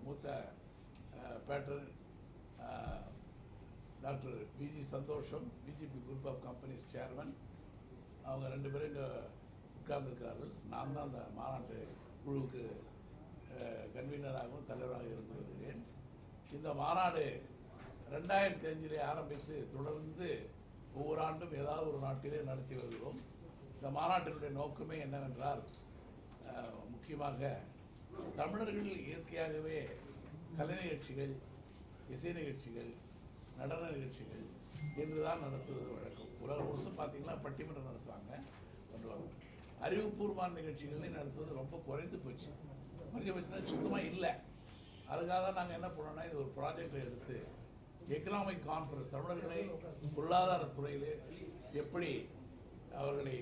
மூத்த patron doctor PG Santhosham, BJP group of companies chairman, அவங்க 2 பேரும் இங்கே உட்கார்ந்துருக்கிறார்கள். நான் தான் அந்த மாநாட்டு குழுவுக்கு கன்வீனராகவும் தலைவராக இருந்து வருகிறேன். இந்த மாநாடு 2005 ஆரம்பித்து தொடர்ந்து ஒவ்வொரு ஆண்டும் ஏதாவது ஒரு நாட்டிலே நடத்தி வருகிறோம். இந்த மாநாட்டினுடைய நோக்கமே என்னவென்றால், முக்கியமாக தமிழர்கள் இயற்கையாகவே கலை நிகழ்ச்சிகள், இசை நிகழ்ச்சிகள், நடன நிகழ்ச்சிகள் என்றுதான் நடத்துவது வழக்கம். உலகம் முழுசும் பார்த்தீங்கன்னா பட்டிமன்றம் நடத்துவாங்க, பண்ணுவாங்க. அறிவுபூர்வமான நிகழ்ச்சிகளை நடத்துவது ரொம்ப குறைந்து போச்சு. குறைஞ்சபட்சம்னா சுத்தமாக இல்லை. அதுக்காக தான் நாங்கள் என்ன பண்ணோம்னா, இது ஒரு ப்ராஜெக்டை எடுத்து எக்கனாமிக் கான்ஃபரன்ஸ், தமிழர்களை பொருளாதாரத்துறையில் எப்படி அவர்களை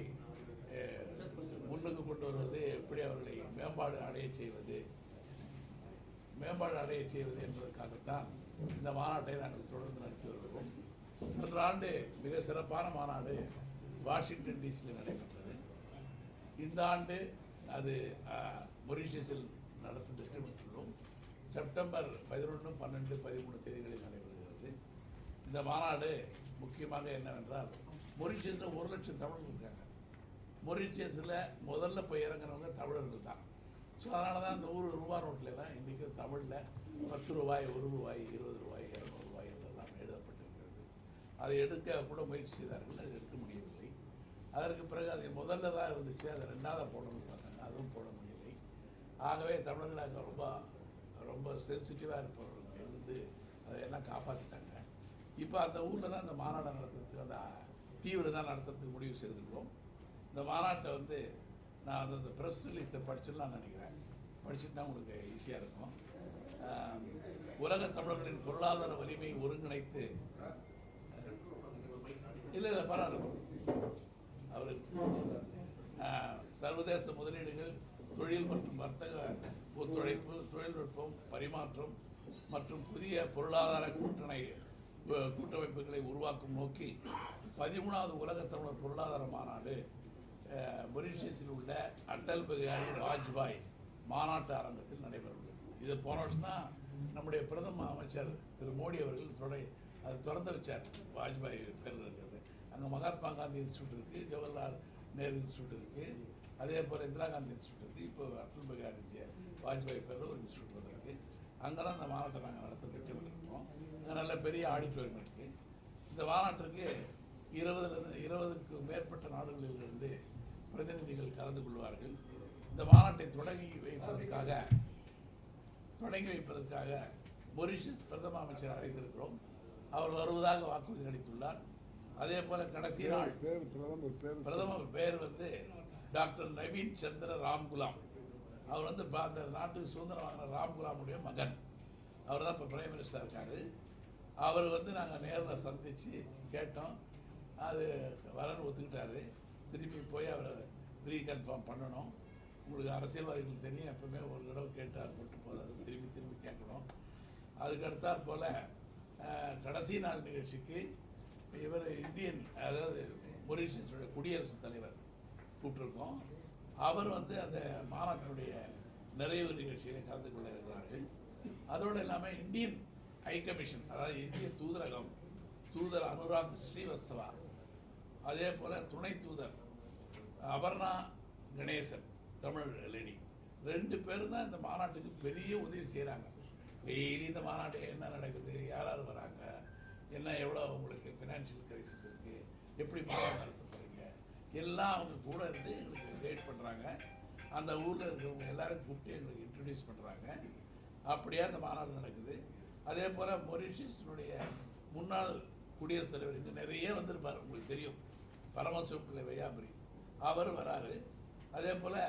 முன்னுக்கு கொண்டு வருவது, எப்படி அவர்களை மேம்பாடு அடைய செய்வது என்பதற்காகத்தான் இந்த மாநாட்டை நாங்கள் தொடர்ந்து நடத்தி வருகிறோம். சென்ற ஆண்டு மிக சிறப்பான மாநாடு வாஷிங்டன் டிசியில் நடைபெற்றது. இந்த ஆண்டு அது மொரீஷியஸில் நடத்த திட்டமிட்டுள்ளோம். செப்டம்பர் 11, 12, 13 தேதிகளில் நடைபெறுகிறது. இந்த மாநாடு முக்கியமாக என்னவென்றால், மொரீஷியஸில் 1 லட்சம் தமிழர்கள் இருக்காங்க. மொரீஷியஸில் முதல்ல போய் இறங்குறவங்க தமிழர்கள் தான். ஸோ அதனால தான் இந்த ரூபா நோட்டிலலாம் இன்றைக்கி தமிழில் 10 ரூபாய், 1 ரூபாய், 20 ரூபாய், 200 ரூபாய் என்றெல்லாம் எழுதப்பட்டிருக்கிறது. அதை எடுக்க கூட முயற்சி செய்தார்கள், அது எடுக்க முடியவில்லை. அதற்கு பிறகு அது முதல்ல தான் இருந்துச்சு, அதை 2ஆவது போடணும்னு பார்த்தாங்க, அதுவும் போட முடியலை. ஆகவே தமிழர்கள் அங்கே ரொம்ப சென்சிட்டிவாக இருப்பவர்கள் இருந்து அதையெல்லாம் காப்பாற்றிட்டாங்க. இப்போ அந்த ஊரில் தான் இந்த மாநாடு நடத்துறதுக்கு, அந்த தீவிரம் தான் நடத்துறதுக்கு முடிவு செய்திருக்கிறோம். இந்த மாநாட்டை நான் அந்த ப்ரெஸ் ரிலீஸை படிச்சுடலாம்னு நினைக்கிறேன். படிச்சுட்டுனா உங்களுக்கு ஈஸியாக இருக்கும். உலக தமிழர்களின் பொருளாதார வலிமையை ஒருங்கிணைத்து, இல்லை பரவாயில்ல, அவருக்கு சர்வதேச முதலீடுகள், தொழில் மற்றும் வர்த்தக ஒத்துழைப்பு, தொழில்நுட்பம் பரிமாற்றம் மற்றும் புதிய பொருளாதார கூட்டமைப்புகளை உருவாக்கும் நோக்கில் 13வது உலக தமிழர் பொருளாதார மாநாடு மொரீஷியஸில் உள்ள அடல் பிகாரி வாஜ்பாய் மாநாட்டு அரங்கத்தில் நடைபெறுகிறது. இது போன வருஷம் தான் நம்முடைய பிரதம அமைச்சர் திரு மோடி அவர்கள் அது திறந்து வச்சார். வாஜ்பாய் பேர் இருக்கிறது. அங்கே மகாத்மா காந்தி இன்ஸ்டியூட் இருக்குது, ஜவஹர்லால் நேரு இன்ஸ்டியூட் இருக்குது, அதே போல் இந்திரா காந்தி இன்ஸ்டியூட் இருக்குது. இப்போ அடல் பிகாரி வாஜ்பாய் பேரில் ஒரு இன்ஸ்டியூட் வந்திருக்கு. அங்கே தான் இந்த மாநாட்டை நாங்கள் நடத்த திட்டமிட்டிருக்கோம். அங்கே நல்ல பெரிய ஆடிட்டோரியம் இருக்குது. இந்த மாநாட்டிற்கு 20க்கும் மேற்பட்ட நாடுகளிலிருந்து பிரதிநிதிகள் கலந்து கொள்வார்கள். இந்த மாநாட்டை தொடங்கி வைப்பதற்காக மொரீஷியஸ் பிரதம அமைச்சர் அழைத்திருக்கிறோம். அவர் வருவதாக வாக்குறுதி அளித்துள்ளார். அதே போல கடைசி நாள் பிரதமர் பேர் டாக்டர் நவீன் சந்திர ராம்குலாம். அவர் அந்த நாட்டுக்கு சுதந்திரம் வாங்கின ராம்குலாமுடைய மகன். அவர் தான் இப்போ பிரைம் மினிஸ்டராக இருக்காரு. அவர் நாங்கள் நேரில் சந்தித்து கேட்டோம். அது வரன்னு ஒத்துக்கிட்டாரு. திரும்பி போய் அவரை ரீகன்ஃபார்ம் பண்ணணும். உங்களுக்கு அரசியல்வாதிகள் தெரியும், எப்பவுமே ஒரு தடவை கேட்டார் போட்டு போதாது, திரும்பி கேட்கணும். அதுக்கு அடுத்தாற் போல் கடைசி நாள் நிகழ்ச்சிக்கு இவர் இந்தியன், அதாவது மொரீஷியஸுடைய குடியரசுத் தலைவர் கூப்பிட்டுருக்கோம். அவர் அந்த மாநாட்டினுடைய நிறைவு நிகழ்ச்சியில் கலந்து கொள்ள இருக்கிறார்கள். அதோடு இல்லாமல் இந்தியன் ஹை கமிஷன், அதாவது இந்திய தூதர் அனுராக் ஸ்ரீவஸ்தவா, அதே போல் துணை தூதர் அபர்ணா கணேசன், தமிழ் லேடி, 2 பேரும் தான் இந்த மாநாட்டுக்கு பெரிய உதவி செய்கிறாங்க. டெய்லி இந்த மாநாட்டு என்ன நடக்குது, யாராவது வராங்க, எவ்வளோ உங்களுக்கு ஃபினான்ஷியல் கிரைசிஸ் இருக்குது, எப்படி மாநாடு நடத்த போகிறீங்க, எல்லாம் அவங்க கூட இருந்து எங்களுக்கு கைட் பண்ணுறாங்க. அந்த ஊரில் இருக்கிறவங்க எல்லாரும் கூப்பிட்டு எங்களுக்கு இன்ட்ரடியூஸ் பண்ணுறாங்க. அப்படியே அந்த மாநாடு நடக்குது. அதே போல் மொரீஷியஸினுடைய முன்னாள் குடியரசுத் தலைவர் இங்கே நிறைய வந்திருப்பார், உங்களுக்கு தெரியும், பரமசிவப்பிள்ளை வையாபுரி அவர் வராரு. அதே போல்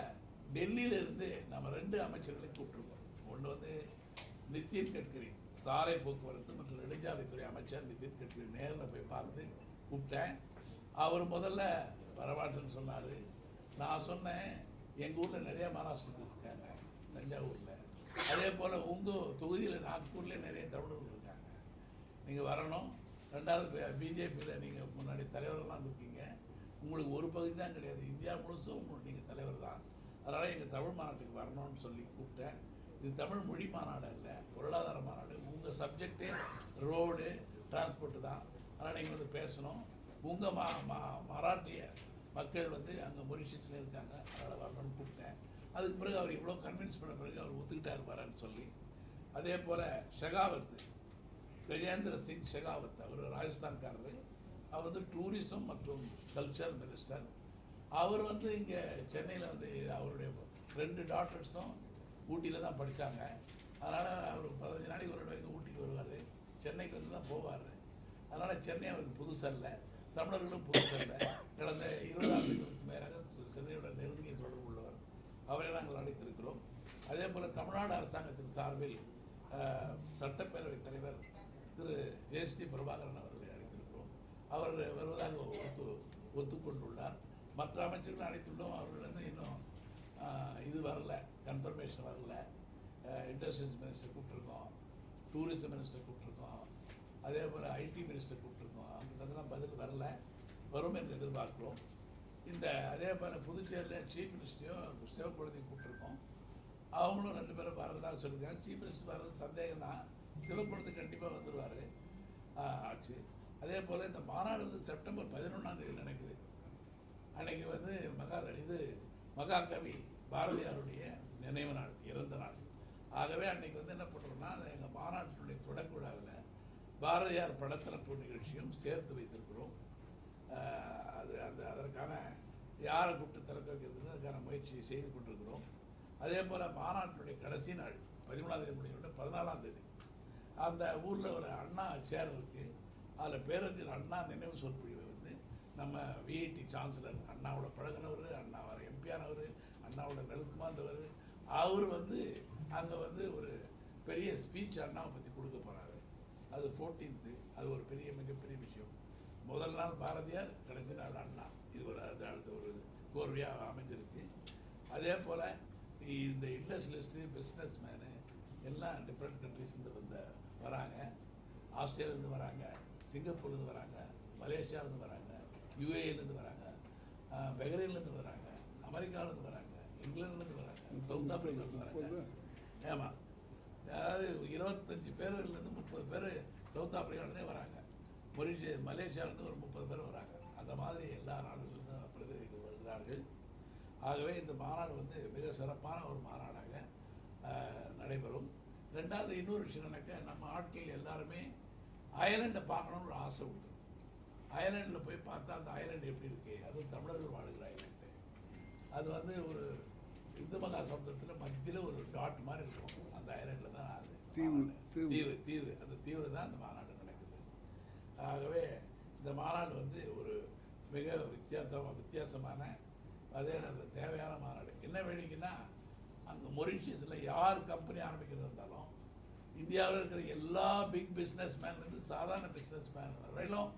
டெல்லியிலிருந்து நம்ம 2 அமைச்சர்களை கூப்பிட்டுருக்கோம். ஒன்று வந்து நிதின் கட்கரி, சாலை போக்குவரத்து மற்றும் நெடுஞ்சாலைத்துறை அமைச்சர் நிதின் கட்கரி நேரில் போய் பார்த்து கூப்பிட்டேன். அவர் முதல்ல வரமாட்டேன்னு சொன்னார். நான் சொன்னேன், எங்கள் ஊரில் நிறைய மகாராஷ்டிரர்கள் இருக்காங்க, தஞ்சாவூரில். அதே போல் உங்கள் தொகுதியில் நாக்பூரில் நிறைய தமிழர்கள் இருக்காங்க, நீங்கள் வரணும். 2வது பிஜேபியில் நீங்கள் முன்னாடி தலைவர்கள்லாம் இருக்கீங்க, உங்களுக்கு ஒரு பகுதி தான் கிடையாது, இந்தியா முழுசும் உங்களுக்கு நீங்கள் தலைவர் தான். அதனால் எங்கள் தமிழ் மாநாட்டுக்கு வரணும்னு சொல்லி கூப்பிட்டேன். இது தமிழ் மொழி மாநாடு இல்லை, பொருளாதார மாநாடு. உங்கள் சப்ஜெக்டே ரோடு டிரான்ஸ்போர்ட்டு தான். அதனால் நீங்கள் வந்து பேசணும். உங்கள் மராட்டிய மக்கள் வந்து அங்கே மொரிஷியஸில் இருக்காங்க, அதனால் வரணும்னு கூப்பிட்டேன். அதுக்கு பிறகு அவர் இவ்வளோ கன்வின்ஸ் பண்ண பிறகு அவர் ஒத்துக்கிட்டார் வரேன்னு சொல்லி. அதே போல் ஷெகாவத், கஜேந்திர சிங் ஷெகாவத், அவர் ராஜஸ்தான்காரர். அவர் வந்து டூரிசம் மற்றும் கல்ச்சர் மினிஸ்டர். அவர் வந்து இங்கே சென்னையில் வந்து அவருடைய 2 டாட்டர்ஸும் ஊட்டியில் தான் படித்தாங்க. அதனால் அவர் 15 நாளைக்கு ஒரு இடம் ஊட்டிக்கு வருவார், சென்னைக்கு வந்து தான் போவார். அதனால் சென்னை அவருக்கு புதுசாக இல்லை, தமிழர்களும் புதுசாக இல்லை. கடந்த 20 ஆண்டுகளுக்கு மேலாக சென்னையோட நெருங்கிய தொடர்பு உள்ளவர். அவரை நாங்கள் அழைத்திருக்கிறோம். அதே போல் தமிழ்நாடு அரசாங்கத்தின் சார்பில் சட்டப்பேரவைத் தலைவர் திரு ஜெயஸ்ரீ பிரபாகரன் அவர்களை அழைத்திருக்கிறோம். அவர் வருவதாக ஒத்துக்கொண்டுள்ளார். மற்ற அமைச்சர்கள் அழைத்துள்ளோம். அவர்கள் வந்து இன்னும் இது வரல, கன்ஃபர்மேஷன் வரல. இண்டஸ்ட்ரியல்ஸ் மினிஸ்டர் கூப்பிட்ருக்கோம், டூரிசம் மினிஸ்டர் கூப்பிட்ருக்கோம், அதே போல் ஐடி மினிஸ்டர் கூப்பிட்ருக்கோம். அவங்களுக்கெல்லாம் பதில் வரல, வரும் என்று எதிர்பார்க்கிறோம். அதே போல் புதுச்சேரியில் சீஃப் மினிஸ்டரையும் சிவக்குழந்தையும் கூப்பிட்ருக்கோம். அவங்களும் 2 பேரும் வரதாக சொல்லியிருக்காங்க. சீஃப் மினிஸ்டர் வர்றது சந்தேகம் தான், சிவக்குழந்தை கண்டிப்பாக வந்துடுவார் ஆச்சு. அதே போல் இந்த மாநாடு வந்து செப்டம்பர் 11ஆம் தேதி நடக்குது. அன்னைக்கு வந்து மகாகவி பாரதியாருடைய நினைவு நாள், இறந்த நாள். ஆகவே அன்னைக்கு வந்து என்ன பண்ணுறோம்னா, எங்கள் மாநாட்டினுடைய தொடக்க விழாவில் பாரதியார் படத்திறப்பு நிகழ்ச்சியும் சேர்த்து வைத்திருக்கிறோம். அதற்கான யாரை கூப்பிட்டு திறக்க வைக்கிறதுன்னு அதுக்கான முயற்சியை செய்து கொண்டிருக்கிறோம். அதே போல் மாநாட்டினுடைய கடைசி நாள் 13ஆம் தேதி முடிஞ்ச 14ஆம் தேதி அந்த ஊரில் ஒரு அண்ணா சேர் இருக்குது. அதில் பேரறிஞர் அண்ணா நினைவு சொற்பொழிவை வந்து நம்ம விஐடி சான்சலர், அண்ணாவோட பழகினவர், அண்ணாவோட எம்பியானவர், அண்ணாவோட நெருக்கமானவர், அவர் வந்து அங்கே வந்து ஒரு பெரிய ஸ்பீச் அண்ணாவை பற்றி கொடுக்க போகிறாரு. அது 14th. அது ஒரு மிகப்பெரிய விஷயம். முதல் நாள் பாரதியார், கடைசி நாள் அண்ணா. இது ஒரு கோர்வையாக அமைஞ்சிருக்கு. அதே போல் இந்த இண்டஸ்ட்ரியலிஸ்ட்டு, பிஸ்னஸ் மேனு எல்லாம் டிஃப்ரெண்ட் கண்ட்ரீஸ்லேருந்து வராங்க. ஆஸ்திரேலியாவிலேருந்து வராங்க, சிங்கப்பூர்லேருந்து வராங்க, மலேசியாவிலேருந்து வராங்க, யூஏலேருந்து வராங்க, பஹ்ரைன்லேருந்து வராங்க, அமெரிக்காவிலேருந்து வராங்க, இங்கிலாந்துலேருந்து வராங்க, சவுத் ஆப்பிரிக்காவிலேருந்து வராங்க. ஆமாம், அதாவது 25 பேர்லேருந்து 30 பேர் சவுத் ஆப்பிரிக்காவிலேருந்தே வராங்க. மலேசியாவிலேருந்து ஒரு 30 பேர் வராங்க. அந்த மாதிரி எல்லா நாடுகளிலிருந்தும் பிரதிநிதிகள் வருகிறார்கள். ஆகவே இந்த மாநாடு வந்து மிக சிறப்பான ஒரு மாநாடாக நடைபெறும். 2வது இன்னொரு விஷயம் என்னக்கா, நம்ம ஆட்கள் எல்லாருமே அயர்லாண்டை பார்க்கணும்னு ஒரு ஆசை உண்டு. அயர்லாண்டில் போய் பார்த்தா அந்த அயர்லாண்டு எப்படி இருக்கு, அது தமிழர்கள் வாழ்கிற அயர்லாண்டு. அது வந்து ஒரு இந்து மகா சமுத்திரத்தில் மத்தியில் ஒரு டாட் மாதிரி இருக்கும். அந்த அயர்லாண்டில் தான் அது தீவு. அந்த தீவில் தான் அந்த மாநாடு நடக்குது. ஆகவே இந்த மாநாடு வந்து ஒரு மிக வித்தியாசமான அதே நேரத்தில் தேவையான மாநாடு. என்ன வேணுங்கன்னா, அங்கே மொரிஷியஸில் யார் கம்பெனி ஆரம்பிக்கிறது இருந்தாலும் இந்தியாவில் இருக்கிற எல்லா பிக் பிஸ்னஸ் மேன்லேருந்து சாதாரண பிஸ்னஸ் மேன் வரையிலும்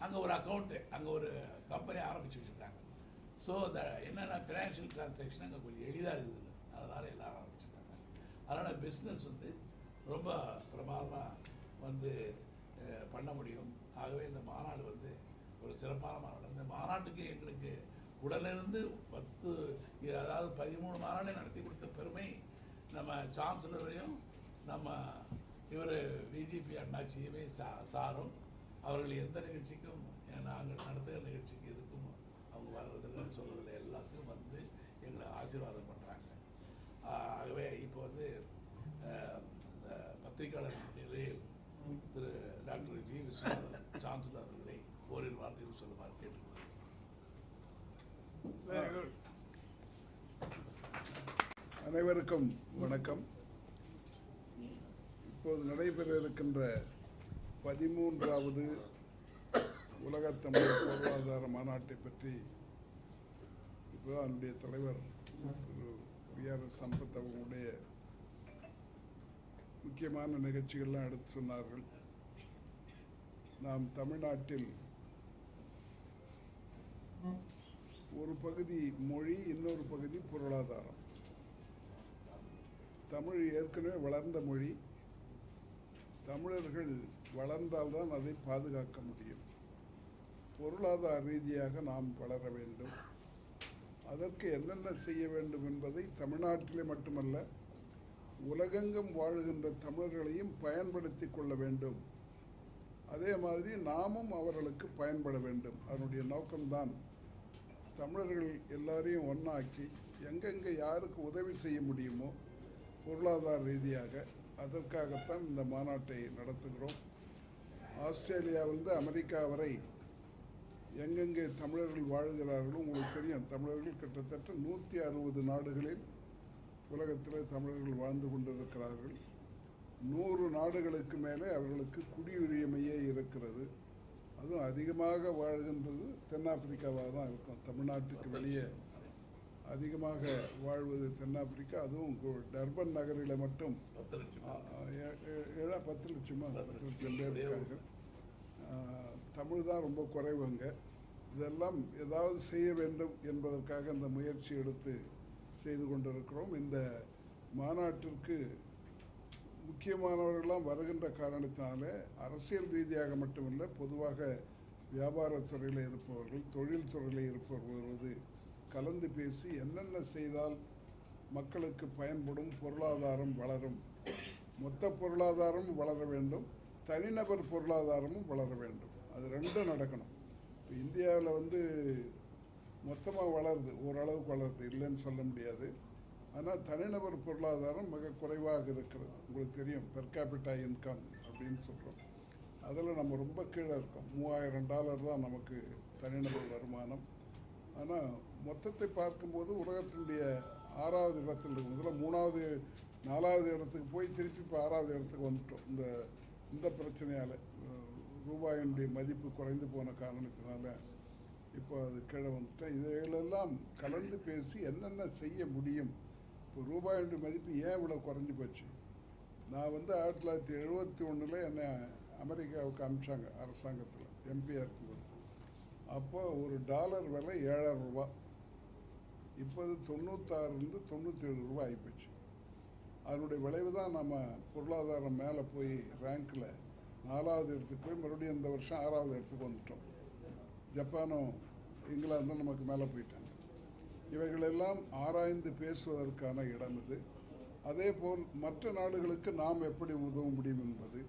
அங்கே ஒரு அக்கௌண்ட்டு, அங்கே ஒரு கம்பெனி ஆரம்பித்து வச்சுருக்காங்க. ஸோ என்னென்ன ஃபினான்ஷியல் டிரான்சாக்ஷன் அங்கே கொஞ்சம் எளிதாக இருக்குது, அதனால் எல்லாம் ஆரம்பிச்சுருக்காங்க. அதனால் பிஸ்னஸ் வந்து ரொம்ப பிரமாதமாக வந்து பண்ண முடியும். ஆகவே இந்த மாநாடு வந்து ஒரு சிறப்பான மாநாடு. இந்த மாநாட்டுக்கு எங்களுக்கு உடனிருந்து 13 மாநாடு நடத்தி கொடுத்த பெருமை நம்ம சான்சலரையும் நம்ம விஜிபி அண்ணாச்சியுமே சாரும். அவர்கள் எந்த நிகழ்ச்சிக்கும், நாங்கள் நடத்துகிற நிகழ்ச்சிக்கு எதுக்கும் அவங்க வர்றதில்லை, சொல்கிறதில்லை, எல்லாத்துக்கும் வந்து எங்களை ஆசீர்வாதம் பண்ணுறாங்க. ஆகவே இப்போ வந்து இந்த பத்திரிகையாளர் நிலையில் திரு டாக்டர் ஜி விஸ்வநாதன் சான்சலர் அவர்களை ஓரிரு வார்த்தைகள் சொல்லுமாறு கேட்டுக்கொள்கிறேன். அனைவருக்கும் வணக்கம். இப்போது நடைபெற இருக்கின்ற 13வது உலகத் தமிழர் பொருளாதார மாநாட்டை பற்றி இப்போதான் என்னுடைய தலைவர் திரு வி.ஆர்.எஸ். சம்பத் அவர்களுடைய முக்கியமான நிகழ்ச்சிகள்லாம் எடுத்து சொன்னார்கள். நாம் தமிழ்நாட்டில் ஒரு பகுதி மொழி, இன்னொரு பகுதி பொருளாதாரம். தமிழ் ஏற்கனவே வளர்ந்த மொழி. தமிழர்கள் வளர்ந்தால்தான் அதை பாதுகாக்க முடியும். பொருளாதார ரீதியாக நாம் வளர வேண்டும். அதற்கு என்னென்ன செய்ய வேண்டும் என்பதை தமிழ்நாட்டிலே மட்டுமல்ல, உலகெங்கும் வாழுகின்ற தமிழர்களையும் பயன்படுத்தி கொள்ள வேண்டும். அதே மாதிரி நாமும் அவர்களுக்கு பயன்பட வேண்டும். அதனுடைய நோக்கம்தான் தமிழர்கள் எல்லாரையும் ஒன்றாக்கி எங்கெங்கே யாருக்கு உதவி செய்ய முடியுமோ பொருளாதார ரீதியாக, அதற்காகத்தான் இந்த மாநாட்டை நடத்துகிறோம். ஆஸ்திரேலியாவிலிருந்து அமெரிக்கா வரை எங்கெங்கே தமிழர்கள் வாழ்கிறார்களோ உங்களுக்கு தெரியும். தமிழர்கள் கிட்டத்தட்ட 160 நாடுகளில் உலகத்தில் தமிழர்கள் வாழ்ந்து கொண்டிருக்கிறார்கள். 100 நாடுகளுக்கு மேலே அவர்களுக்கு குடியுரிமையே இருக்கிறது. அதுவும் அதிகமாக வாழ்கின்றது தென்னாப்பிரிக்காவாக தான் இருக்கும். தமிழ்நாட்டுக்கு வெளியே அதிகமாக வாழ்வது தென்னாப்பிரிக்கா. அதுவும் டர்பன் நகரில் மட்டும் 10 லட்சம் பேர் இருக்காங்க. தமிழ் தான் ரொம்ப குறைவுங்க. இதெல்லாம் ஏதாவது செய்ய வேண்டும் என்பதற்காக இந்த முயற்சி எடுத்து செய்து கொண்டிருக்கிறோம். இந்த மாநாட்டிற்கு முக்கியமானவர்கள்லாம் வருகின்ற காரணத்தினால அரசியல் ரீதியாக மட்டுமல்ல, பொதுவாக வியாபாரத்துறையில் இருப்பவர்கள், தொழில் துறையில் இருப்பவர்கள் வருவது, கலந்து பேசி என்னென்ன செய்தால் மக்களுக்கு பயன்படும், பொருளாதாரம் வளரும். மொத்த பொருளாதாரமும் வளர வேண்டும், தனிநபர் பொருளாதாரமும் வளர வேண்டும். அது ரெண்டும் நடக்கணும். இப்போ இந்தியாவில் மொத்தமாக வளருது, ஓரளவுக்கு வளருது, இல்லைன்னு சொல்ல முடியாது. ஆனால் தனிநபர் பொருளாதாரம் மிக குறைவாக இருக்கிறது. உங்களுக்கு தெரியும், பெர் கேபிட்டா இன்கம் அப்படின்னு சொல்கிறோம். அதில் நம்ம ரொம்ப கீழே இருக்கோம். $3000 தான் நமக்கு தனிநபர் வருமானம். ஆனால் மொத்தத்தை பார்க்கும்போது உலகத்தினுடைய 6வது இடத்தில் இருக்கும். இதில் 3வது 4வது இடத்துக்கு போய் திருப்பி இப்போ 6வது இடத்துக்கு வந்துட்டோம். இந்த பிரச்சனையால் ரூபாயினுடைய மதிப்பு குறைந்து போன காரணத்தினால இப்போ அது கீழே வந்துட்டோம். இதைகளெல்லாம் கலந்து பேசி என்னென்ன செய்ய முடியும். இப்போ ரூபாயினுடைய மதிப்பு ஏன் இவ்வளோ குறைஞ்சி போச்சு? நான் 1971 என்னை அமெரிக்காவுக்கு அனுப்பிச்சாங்க அரசாங்கத்தில், எம்பியாக இருக்கும்போது. அப்போ ஒரு டாலர் விலை $7,000. இப்போது 96 97 ஆகிப்போச்சு. அதனுடைய விளைவு தான் நம்ம பொருளாதாரம் மேலே போய் ரேங்கில் 4வது இடத்துக்கு போய் மறுபடியும் இந்த வருஷம் 6வது இடத்துக்கு வந்துட்டோம். ஜப்பானும் இங்கிலாந்தும் நமக்கு மேலே போயிட்டாங்க. இவைகளெல்லாம் ஆராய்ந்து பேசுவதற்கான இடம் இது. அதே போல் மற்ற நாடுகளுக்கு நாம் எப்படி உதவ முடியும் என்பது.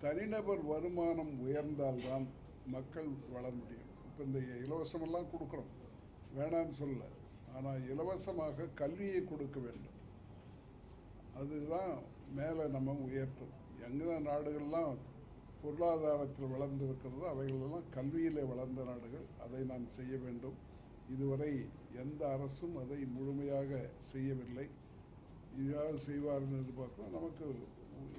தனிநபர் வருமானம் உயர்ந்தால்தான் மக்கள் வளர முடியும். இப்போ இந்த இலவசமெல்லாம் கொடுக்குறோம், வேணான்னு சொல்ல. ஆனால் இலவசமாக கல்வியை கொடுக்க வேண்டும். அதுதான் மேலே நம்ம உயர்த்தும். எங்கே நாடுகள்லாம் பொருளாதாரத்தில் வளர்ந்திருக்கிறதோ அவைகளெல்லாம் கல்வியில் வளர்ந்த நாடுகள். அதை நாம் செய்ய வேண்டும். இதுவரை எந்த அரசும் அதை முழுமையாக செய்யவில்லை. இதாவது செய்வார்னு எதிர்பார்க்கிறோம். நமக்கு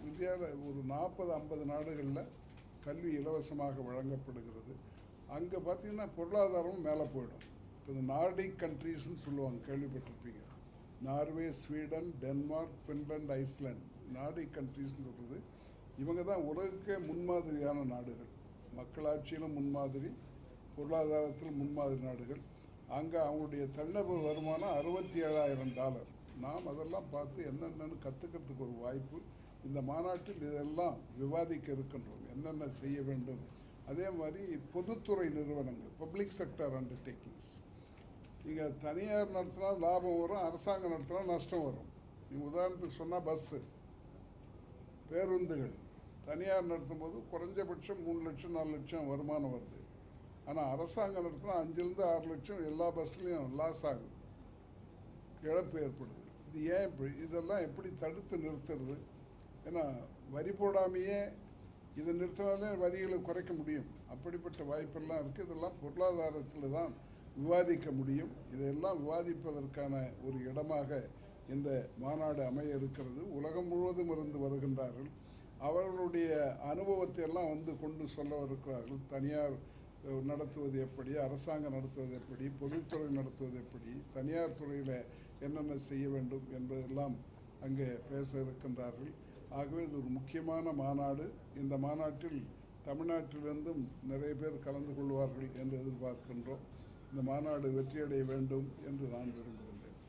இந்தியாவில் ஒரு 40-50 நாடுகளில் கல்வி இலவசமாக வழங்கப்படுகிறது. அங்கே பார்த்தீங்கன்னா பொருளாதாரமும் மேலே போயிடும். இப்போ இந்த நார்டிக் கண்ட்ரீஸ்ன்னு சொல்லுவாங்க, கேள்விப்பட்டிருப்பீங்க. Norway, Sweden, Denmark, Finland, Iceland. Nordic கண்ட்ரீஸ்ன்னு சொல்கிறது இவங்க தான் உலகுக்கே முன்மாதிரியான நாடுகள். மக்களாட்சியிலும் முன்மாதிரி, பொருளாதாரத்தில் முன்மாதிரி நாடுகள். அங்கே அவங்களுடைய தனிநபர் வருமானம் $67,000. நாம் அதெல்லாம் பார்த்து என்னென்னு கற்றுக்கிறதுக்கு ஒரு வாய்ப்பு. இந்த மாநாட்டில் இதெல்லாம் விவாதிக்க இருக்கின்றோம், என்னென்ன செய்ய வேண்டும். அதே மாதிரி பொதுத்துறை நிறுவனங்கள், பப்ளிக் செக்டர் அண்டர்டேக்கிங்ஸ். நீங்கள் தனியார் நடத்தினா லாபம் வரும், அரசாங்கம் நடத்தினா நஷ்டம் வரும். நீங்கள் உதாரணத்துக்கு சொன்னால் பஸ்ஸு, பேருந்துகள் தனியார் நடத்தும் போது குறைஞ்சபட்சம் 3 லட்சம் 4 லட்சம் வருமானம் வருது. ஆனால் அரசாங்கம் நடத்தினா 5 6 லட்சம் எல்லா பஸ்லையும் லாஸ் ஆகுது, இழப்பு ஏற்படுது. இது ஏன் இப்படி? இதெல்லாம் எப்படி தடுத்து நிறுத்துறது? ஏன்னா வரி போடாமையே இதை நிறுத்தினாலே வரிகளை குறைக்க முடியும். அப்படிப்பட்ட வாய்ப்பெல்லாம் இருக்குது. இதெல்லாம் பொருளாதாரத்தில் தான் விவாதிக்க முடியும். இதையெல்லாம் விவாதிப்பதற்கான ஒரு இடமாக இந்த மாநாடு அமைய இருக்கிறது. உலகம் முழுவதும் இருந்து வருகின்றார்கள். அவர்களுடைய அனுபவத்தை எல்லாம் வந்து கொண்டு சொல்ல இருக்கிறார்கள். தனியார் நடத்துவது எப்படி, அரசாங்கம் நடத்துவது எப்படி, பொதுத்துறை நடத்துவது எப்படி, தனியார் துறையில் என்னென்ன செய்ய வேண்டும் என்பதெல்லாம் அங்கே பேச இருக்கின்றார்கள். ஆகவே இது ஒரு முக்கியமான மாநாடு. இந்த மாநாட்டில் தமிழ்நாட்டிலிருந்தும் நிறைய பேர் கலந்து கொள்வார்கள் என்று எதிர்பார்க்கின்றோம். இந்த மாநாடு வெற்றியடைய வேண்டும் என்று நான் விரும்புகின்றேன்.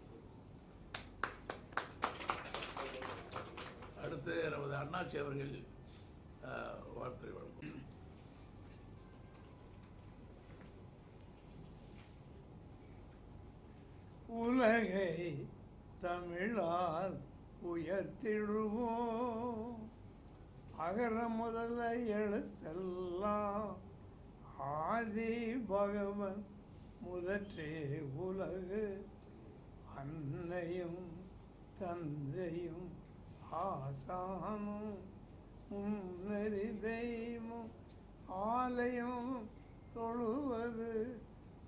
அடுத்து நமது அண்ணாச்சி அவர்கள் வாழ்த்துரை வழங்கும். உலகை தமிழால் உயர்த்திடுவோம், அகர முதல எழுத்தெல்லாம் ஆதி பகவன் முதற்றே உலகு, அன்னையும் தந்தையும் ஆசானும் முன்னறி தெய்வம் ஆலயம் தொழுவது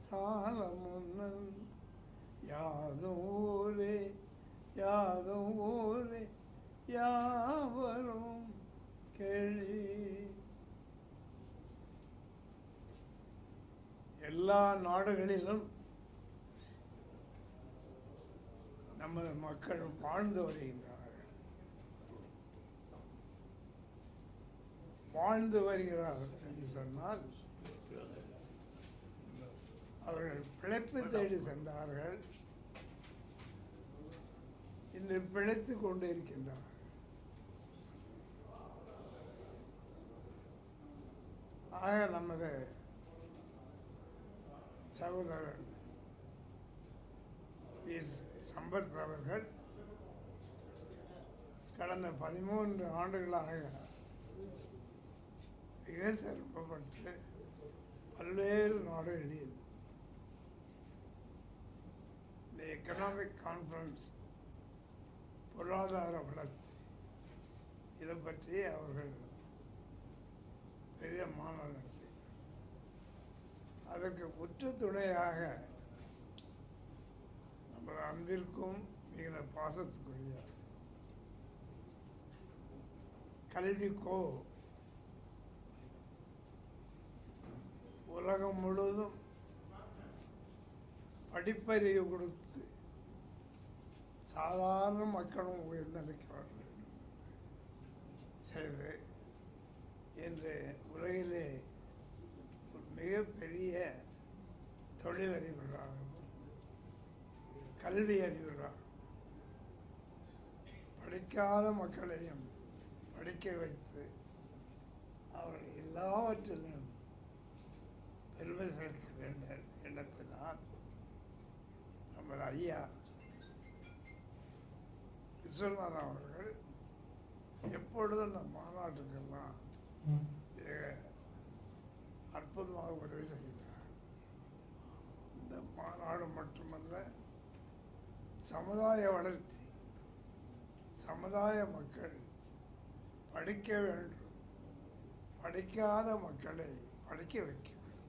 சால முன்னன், யாதும் ஊரே யாதும் ஊரே யாவரும் கேள்வி. எல்லா நாடுகளிலும் நமது மக்கள் வாழ்ந்து வருகின்றார்கள். வாழ்ந்து வருகிறார்கள் என்று சொன்னால் அவர்கள் பிழைப்பு தேடி சென்றார்கள், இன்று பிழைத்துக் கொண்டு இருக்கின்றார்கள். ஆக நமது சகோதரர் சம்பத் அவர்கள் கடந்த 13 ஆண்டுகளாக மிக சிறப்பப்பட்டு பல்வேறு நாடுகளில் இந்த எக்கனாமிக் கான்ஃபரன்ஸ், பொருளாதார வளர்ச்சி, இதை பற்றி அவர்கள் பெரிய மாநாடு நடத்தினார். அதற்கு உற்ற துணையாக நமது அன்பிற்கும் மிகுந்த பாசத்துக்குரிய கல்விக்கோ உலகம் முழுவதும் படிப்பறிவு கொடுத்து சாதாரண மக்களும் உயர்ந்திருக்கிறார்கள் செய்து இன்று உலகிலே ஒரு மிகப்பெரிய தொழிலதிபர்களாகவும் கல்வி அதிபர்களாகவும் படிக்காத மக்களையும் படிக்க வைத்து அவர்கள் எல்லாவற்றிலும் பெருமை சேர்க்க வேண்டிய எண்ணத்தினால் நமது ஐயா விஸ்வநாதன் அவர்கள் எப்பொழுதும் இந்த மாநாட்டுக்கெல்லாம் அற்புதமாக உதவி செய்கிறார். இந்த மாநாடு மட்டுமல்ல, சமுதாய வளர்ச்சி, சமுதாய மக்கள் படிக்க வேண்டும், படிக்காத மக்களை படிக்க வைக்க வேண்டும்.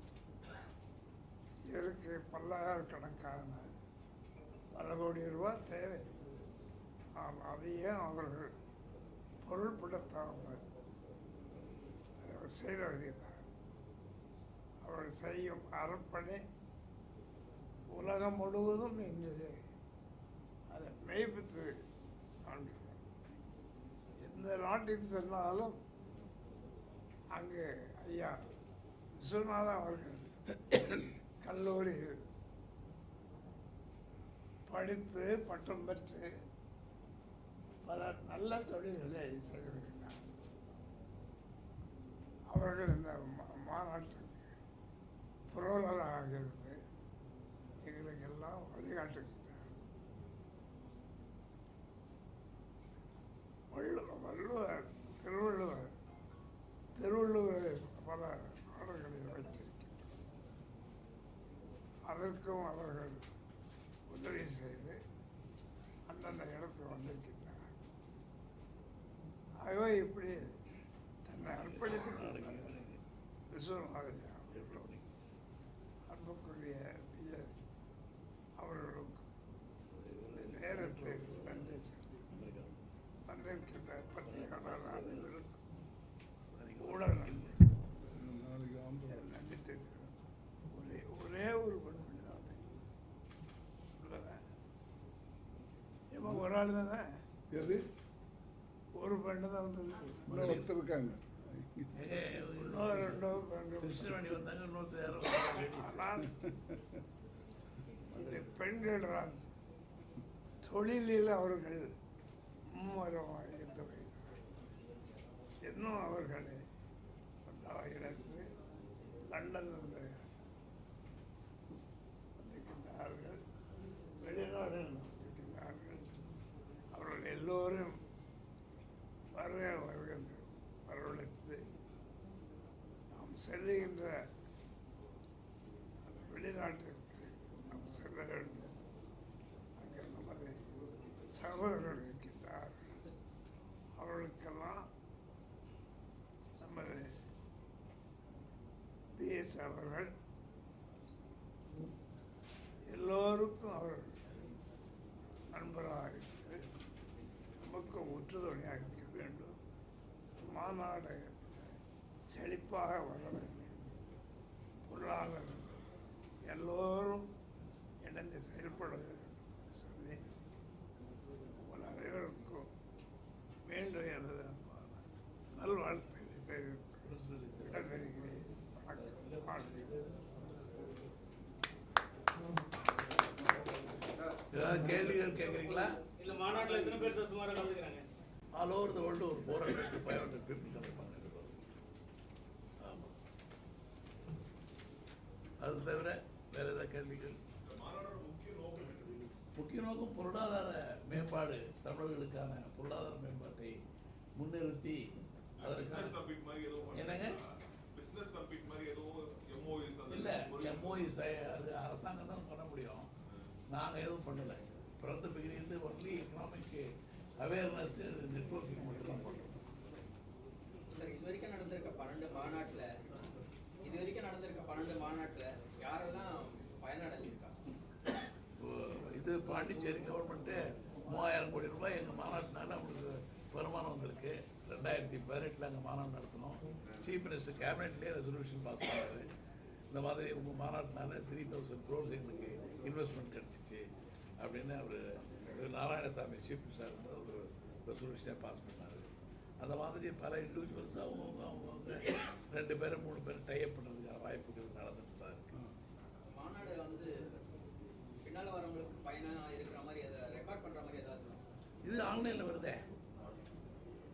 இதற்கு பல்லாயிரக்கணக்கான பல கோடி ரூபாய் தேவை. ஆனால் அதையே அவர்கள் பொருள்படுத்தாமல் செய்து வருகிறார். அவர்கள் செய்யும் அர்ப்பணை உலகம் முழுவதும் இன்று அதை மெய்ப்பித்து காண்கிறோம். எந்த நாட்டுக்கு சென்றாலும் அங்கு ஐயா விஸ்வநாதன் அவர்கள் கல்லூரியில் படித்து பட்டம் பெற்று பல நல்ல தொழில்களை செய்து வருகிறார். அவர்கள் இந்த மாநாட்டுக்கு புரோலராக இருந்து எங்களுக்கெல்லாம் வழிகாட்டுகிறார். வள்ளுவர் திருவள்ளுவரை பல நாடுகளில் வைத்திருக்கின்றனர். அதற்கும் அவர்கள் உதவி செய்து அந்தந்த இடத்துக்கு வந்திருக்கின்றனர். ஆகவே இப்படி தன்னை அர்ப்பணித்து விஸ்வநாதையா அன்புக்குரிய PS அவர்களுக்கு நேரத்தை நன்றி சொல்லி வந்திருக்கின்ற பத்திரிகையாளர் அனைவருக்கும் பெண்ணு தான் வந்தது. இன்னும் ஒருத்தர் இருக்காங்க. இன்னும் 2 பெண்கள். கிருஷ்ணவேணி வந்தாங்க, இன்னொருத்தர் யாரோ ஆனால் இந்த பெண்கள் தொழிலில் அவர்கள் மும்முரமாக இருந்து வருகிறார்கள். இன்னும் அவர்களை இடத்து லண்டனிலிருந்து வந்திருக்கின்றார்கள், வெளிநாடுகள் வந்திருக்கின்றார்கள். அவர்கள் எல்லோரும் வரவழைத்து நாம் செல்லுகின்ற அந்த வெளிநாட்டிற்கு நாம் செல்ல வேண்டும். அங்கே நமது சகோதரர்கள் இருக்கின்றார்கள். அவர்களுக்கெல்லாம் நமது தேச அவர்கள் எல்லோருக்கும் அவர்கள் நண்பராக இருந்து நமக்கு ஒற்றுதுணையாக இருக்க வேண்டும். மாநாடு செழிப்பாக வர வேண்டும். பொருளாதாரம் எல்லோரும் இணைந்து செயல்பட வேண்டும் என்று சொல்லி உங்கள் அனைவருக்கும் வேண்டும் எனது நல்வாழ்த்துக்களை தெரிவித்து விடைபெறுகிறேன். ஏதாவது கேள்விகள் கேட்குறீங்களா? இந்த மாநாட்டில் எத்தனை பேர் சுமாராக கலந்துக்கிறாங்க? ஆல் ஓவர் த வேர்ல்டு ஒரு 400 to 500 people கலப்பாங்க. ஆமாம். அது தவிர வேற ஏதாவது கேள்விகள்? முக்கிய நோக்கம் பொருளாதார மேம்பாடு, தமிழர்களுக்கான பொருளாதார மேம்பாட்டை முன்னிறுத்தி அதற்கான என்னங்க இல்லை எம்ஓஇஸ் அது அரசாங்கம் தான் பண்ண முடியும். நாங்கள் எதுவும் பண்ணலை. பிறந்த பிரிந்து ஒன்லி எக்கனாமிக் அவேர்னஸ் நெட்வொர்க்கிங் மட்டும் தான் பண்ணுறோம். சார், இது வரைக்கும் நடந்திருக்க 12 மாநாட்டில் யாரெல்லாம் பயனடைஞ்சிருக்காங்க? இது பாண்டிச்சேரி கவர்மெண்ட்டு 3000 கோடி ரூபாய் எங்கள் மாநாட்டினால அவங்களுக்கு வருமானம் வந்திருக்கு. 2018 அங்கே மாநாடு நடத்தினோம். சீஃப் மினிஸ்டர் கேபினெட்லேயே ரெசல்யூஷன் பாஸ் பண்ணாரு. இந்த மாதிரி உங்கள் மாநாட்டினால 3000 crores எங்களுக்கு இன்வெஸ்ட்மெண்ட் கிடச்சிச்சு அப்படின்னு அவர் நாராயணசாமி சீஃப் மினிஸ்டர் இருந்து ஒரு ரெசல்யூஷனே பாஸ் பண்ணார். அந்த மாதிரி பல இண்டிவிஜுவல்ஸ் அவங்க 2 பேரும் 3 பேரும் டைப் பண்ணுறதுக்கான வாய்ப்புகள் நடந்துட்டு தான் இருக்கு. மாநாடு வந்து பின்னால் வரவங்களுக்கு பயனாக இருக்கிற மாதிரி அதை ரெக்கார்ட் பண்ணுற மாதிரி ஏதாவது இது ஆன்லைனில் வருதே,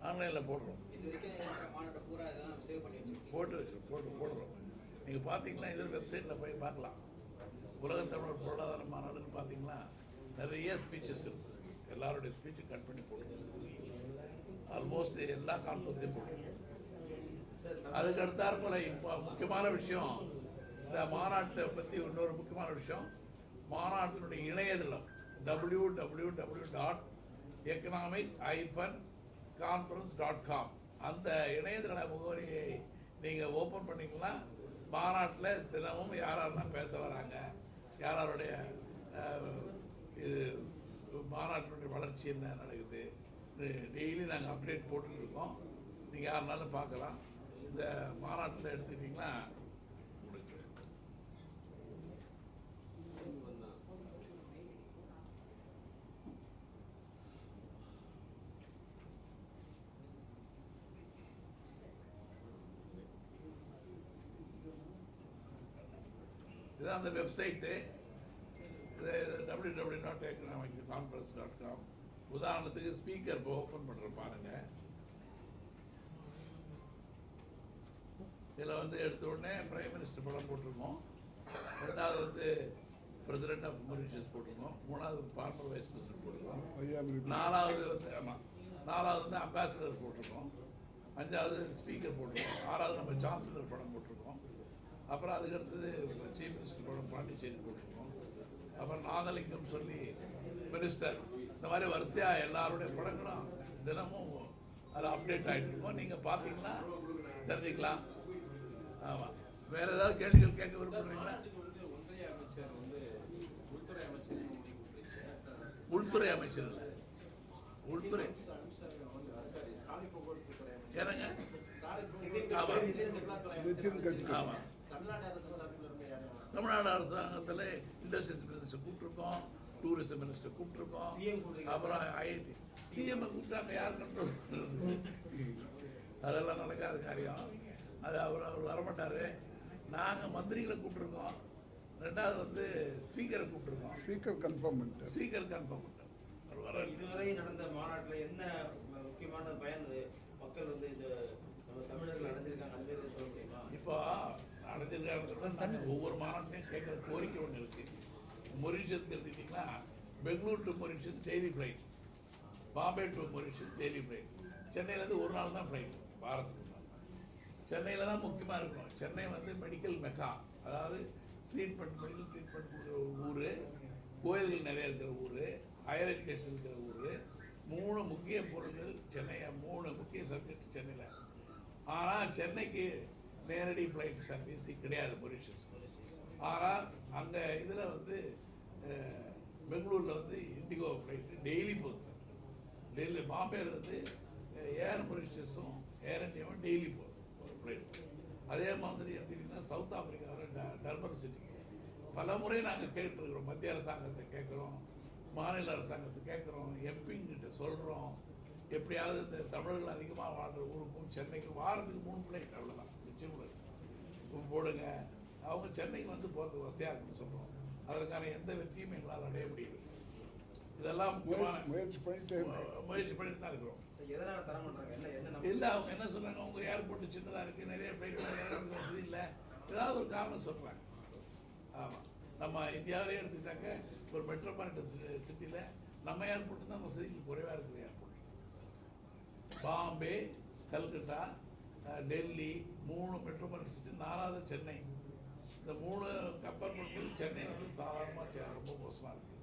ஆன்லைனில் போடுறோம். இது வரைக்கும் மாநாட்டை பூரா இதெல்லாம் சேவ் பண்ணி போடுறோம். நீங்கள் பார்த்தீங்களா, இதில் வெப்சைட்டில் போய் பார்க்கலாம். உலக தமிழர் பொருளாதார மாநாடுன்னு பார்த்தீங்கன்னா நிறைய ஸ்பீச்சஸ் இருக்குது. எல்லாருடைய ஸ்பீச்சை கட் பண்ணி போட்டுருக்கோம். ஆல்மோஸ்ட் எல்லா கான்ஃபரன்ஸையும் போட்டுருக்கோம். அதுக்கு அடுத்தாற்போல் இப்போ முக்கியமான விஷயம், இந்த மாநாட்டை பற்றி இன்னொரு முக்கியமான விஷயம், மாநாட்டினுடைய இணையதளம் www.economic-conference.com அந்த இணையதள முகவரியை நீங்கள் ஓப்பன் பண்ணிங்கன்னா மாநாட்டில் தினமும் யாரெல்லாம் பேச வராங்க, யாருடைய இது மாநாட்டினுடைய வளர்ச்சி என்ன நடக்குது, டெய்லி நாங்கள் அப்டேட் போட்டுருக்கோம். நீங்கள் யாருனாலும் பார்க்கலாம். இந்த மாநாட்டில் எடுத்துக்கிட்டிங்கன்னா இதுதான் அந்த வெப்சைட்டு. www.economic-conference.com. உதாரணத்துக்கு ஸ்பீக்கர் இப்போ ஓப்பன் பண்ணுற பாருங்க. இதில் வந்து எடுத்த உடனே பிரைம் மினிஸ்டர் படம் போட்டிருக்கோம். 2வது வந்து பிரசிடென்ட் ஆஃப் மொரிஷியஸ் போட்டிருக்கோம். 3வது ஃபார்மர் வைஸ் பிரசிடென்ட் போட்டிருக்கோம். 4வது வந்து வந்து அம்பாசிடர் போட்டிருக்கோம். 5வது ஸ்பீக்கர் போட்டிருக்கோம். 6வது நம்ம சான்சலர் படம் போட்டிருக்கோம். அப்புறம் அதுக்கடுத்தது சீஃப் மினிஸ்டர் படம் பாண்டிச்சேரி போட்டிருக்கோம். அப்புறம் நாகலிங்கம் சொல்லி மினிஸ்டர், இந்த மாதிரி வரிசையாக எல்லாருடைய படங்களும் தினமும் அதில் அப்டேட் ஆகிட்டு இருக்கோம். நீங்கள் பார்த்தீங்கன்னா தெரிஞ்சுக்கலாம். ஆமாம். வேறு ஏதாவது கேள்விகள் கேட்க விரும்புகிறீங்களா? உள்துறை அமைச்சர் இல்லை, உள்துறை ஏனங்க? ஆமாம். தமிழ்நாடு அரசாங்கத்தில் இண்டஸ்ட்ரியல் மினிஸ்டர் கூப்பிட்டுருக்கோம், டூரிசம் மினிஸ்டர் கூப்பிட்டுருக்கோம். அப்புறம் ஐஐடி சிஎம் கூப்பிட்டாங்க. யார் கண்ட்ரோல் அதெல்லாம் நடக்காத காரியம். அது அவர் வரமாட்டார். நாங்கள் மந்திரிகளை கூப்பிட்ருக்கோம். ரெண்டாவது வந்து ஸ்பீக்கரை கூப்பிட்ருக்கோம். ஸ்பீக்கர் கன்ஃபார்ம் பண்ணிட்டார். ஸ்பீக்கர் கன்ஃபார்ம் பண்ணிட்டார். அவர் வர இதுவரை நடந்த மாநாட்டில் என்ன முக்கியமான பயன் மக்கள் வந்து இந்த நம்ம தமிழர்கள் அடைஞ்சிருக்காங்க, அந்த மாதிரி சொல்ல முடியுமா? இப்போ அடைஞ்சிருக்காங்க. ஒவ்வொரு மாநாட்டையும் கேட்குற கோரிக்கை ஒன்று இருக்குது. மொரிஷியஸ்க்கு எடுத்துக்கிட்டிங்கன்னா Bangalore to Mauritius daily flight, Bombay to Mauritius daily flight. சென்னையிலேருந்து ஒரு நாள் தான் ஃப்ளைட் வாரத்துக்கு. சென்னையில் தான் முக்கியமாக இருக்கணும். சென்னை வந்து மெடிக்கல் மெக்கா, அதாவது மெடிக்கல் ட்ரீட்மெண்ட் கொடுக்குற ஊர், கோயில்கள் நிறைய இருக்கிற ஊர், ஹையர் எஜுகேஷன் இருக்கிற ஊர். 3 முக்கிய பொருள்கள் சென்னையை, 3 முக்கிய சப்ஜெக்ட் சென்னையில். ஆனால் சென்னைக்கு நேரடி ஃப்ளைட் சர்வீஸ் கிடையாது மொரிஷியஸ். ஆனால் அங்கே இதில் வந்து பெங்களூரில் வந்து இண்டிகோ ஃப்ளைட்டு டெய்லி போகுது. டெல்லி பாம்பேயில் வந்து ஏர் மொரிஷியஸும் ஏர் இண்டியாவும் டெய்லி போகுது ஒரு ஃப்ளைட். அதே மாதிரி எடுத்துக்கிட்டிங்கன்னா சவுத் ஆப்பிரிக்காவில் டர்பன் சிட்டிக்கு பல முறை நாங்கள் கேட்டுருக்குறோம். மத்திய அரசாங்கத்தை கேட்குறோம், மாநில அரசாங்கத்தை கேட்குறோம், எம்பிங்கிட்ட சொல்கிறோம். எப்படியாவது இந்த தமிழர்கள் அதிகமாக வாழ்கிற ஊருக்கும் சென்னைக்கும் வாரத்துக்கு 3 ஃப்ளைட் அவ்வளோதான் மிச்சம் போடுங்க. அவங்க சென்னைக்கு வந்து போகிறதுக்கு வசதியாக இருக்குன்னு சொல்கிறோம். அதற்கான எந்த வெற்றியும் எங்களால் அடைய முடியல. இதெல்லாம் முக்கியமான முயற்சி பண்ணிட்டு தான் இருக்கிறோம். எதனால் தர மாட்டாங்க? இல்லை, அவங்க என்ன சொல்கிறாங்க, உங்கள் ஏர்போர்ட்டு சின்னதாக இருக்குது, நிறைய ஃப்ளைட் வசதி இல்லை, ஏதாவது ஒரு காரணம் சொல்கிறாங்க. ஆமாம், நம்ம இந்தியாவிலே எடுத்துக்கிட்டாக்க ஒரு மெட்ரோபாலிட்டன் சிட்டியில் நம்ம ஏர்போர்ட்டு தான் வசதிகள் குறைவாக இருக்குது. Airport Bombay, Calcutta, Delhi 3 metropolitan city, 4வது சென்னை. இந்த 3 கம்பேர் பண்ணும்போது சென்னை வந்து சாதாரணமாக ரொம்ப மோசமாக இருக்குது.